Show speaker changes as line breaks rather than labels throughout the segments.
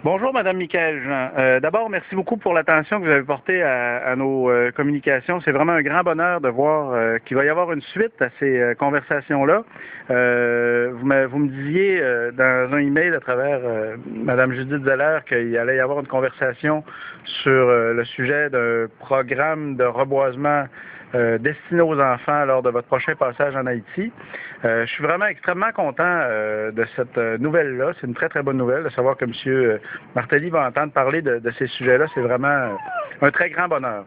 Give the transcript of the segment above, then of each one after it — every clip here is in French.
Bonjour, Madame Michael-Jean. D'abord, merci beaucoup pour l'attention que vous avez portée à nos communications. C'est vraiment un grand bonheur de voir qu'il va y avoir une suite à ces conversations-là. Vous me disiez dans un email à travers Madame Judith Zeller qu'il allait y avoir une conversation sur le sujet d'un programme de reboisement destiné aux enfants lors de votre prochain passage en Haïti. Je suis vraiment extrêmement content de cette nouvelle-là. C'est une très, très bonne nouvelle de savoir que M. Martelly va entendre parler de ces sujets-là. C'est vraiment un très grand bonheur.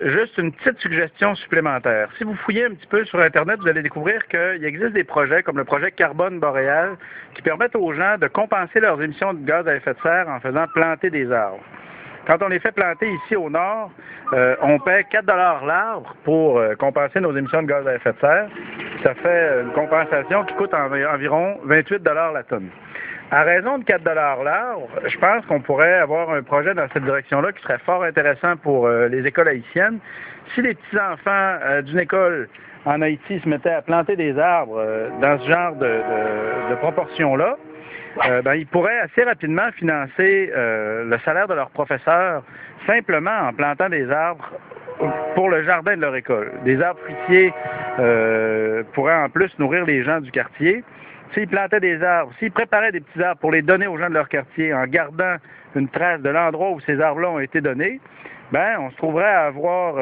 Juste une petite suggestion supplémentaire. Si vous fouillez un petit peu sur Internet, vous allez découvrir qu'il existe des projets comme le projet Carbone Boréal qui permettent aux gens de compenser leurs émissions de gaz à effet de serre en faisant planter des arbres. Quand on les fait planter ici au nord, on paie 4 $ l'arbre pour compenser nos émissions de gaz à effet de serre. Ça fait une compensation qui coûte environ 28 $ la tonne. À raison de 4 $ l'arbre, je pense qu'on pourrait avoir un projet dans cette direction-là qui serait fort intéressant pour les écoles haïtiennes. Si les petits-enfants d'une école en Haïti se mettaient à planter des arbres dans ce genre de proportions-là, ils pourraient assez rapidement financer le salaire de leurs professeurs simplement en plantant des arbres pour le jardin de leur école. Des arbres fruitiers pourraient en plus nourrir les gens du quartier. S'ils plantaient des arbres, s'ils préparaient des petits arbres pour les donner aux gens de leur quartier en gardant une trace de l'endroit où ces arbres-là ont été donnés, on se trouverait à avoir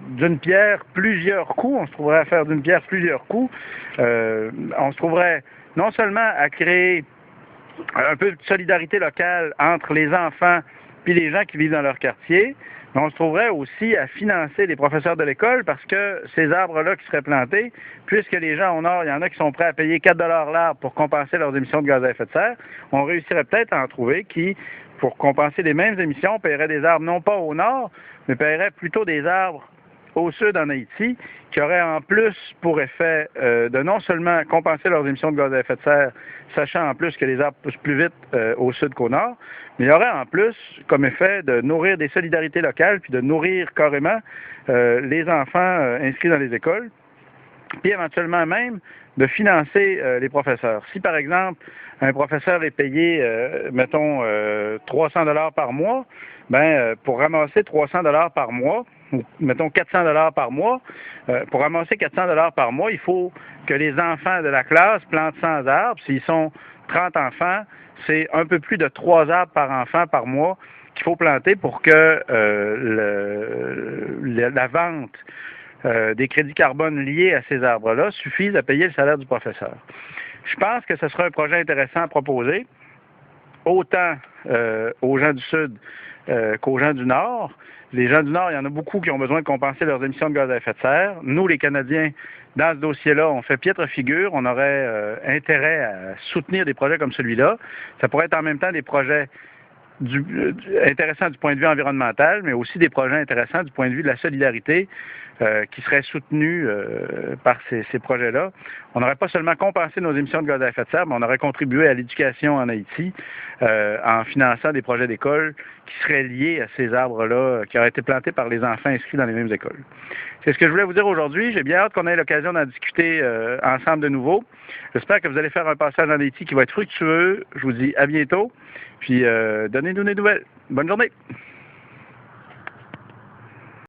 d'une pierre plusieurs coups. On se trouverait à faire d'une pierre plusieurs coups. On se trouverait non seulement à créer un peu de solidarité locale entre les enfants puis les gens qui vivent dans leur quartier, mais on se trouverait aussi à financer les professeurs de l'école parce que ces arbres-là qui seraient plantés, puisque les gens au nord, il y en a qui sont prêts à payer 4 $ l'arbre pour compenser leurs émissions de gaz à effet de serre, on réussirait peut-être à en trouver qui, pour compenser les mêmes émissions, paieraient des arbres non pas au nord, mais paieraient plutôt des arbres au sud en Haïti, qui auraient en plus pour effet de non seulement compenser leurs émissions de gaz à effet de serre, sachant en plus que les arbres poussent plus vite au sud qu'au nord, mais il y aurait en plus comme effet de nourrir des solidarités locales, puis de nourrir carrément les enfants inscrits dans les écoles, puis éventuellement même de financer les professeurs. Si par exemple un professeur est payé, mettons, 300 $ par mois, pour ramasser 300 $ par mois, ou mettons 400 $ par mois, pour ramasser 400 $ par mois, il faut que les enfants de la classe plantent 100 arbres. S'ils sont 30 enfants, c'est un peu plus de 3 arbres par enfant par mois qu'il faut planter pour que la vente des crédits carbone liés à ces arbres-là suffisent à payer le salaire du professeur. Je pense que ce sera un projet intéressant à proposer, autant aux gens du Sud qu'aux gens du Nord. Les gens du Nord, il y en a beaucoup qui ont besoin de compenser leurs émissions de gaz à effet de serre. Nous, les Canadiens, dans ce dossier-là, on fait piètre figure. On aurait intérêt à soutenir des projets comme celui-là. Ça pourrait être en même temps des projets intéressants du point de vue environnemental, mais aussi des projets intéressants du point de vue de la solidarité qui seraient soutenus par ces projets-là. On n'aurait pas seulement compensé nos émissions de gaz à effet de serre, mais on aurait contribué à l'éducation en Haïti en finançant des projets d'école qui seraient liés à ces arbres-là qui auraient été plantés par les enfants inscrits dans les mêmes écoles. C'est ce que je voulais vous dire aujourd'hui. J'ai bien hâte qu'on ait l'occasion d'en discuter ensemble de nouveau. J'espère que vous allez faire un passage en Haïti qui va être fructueux. Je vous dis à bientôt. Puis donnez-nous des nouvelles. Bonne journée.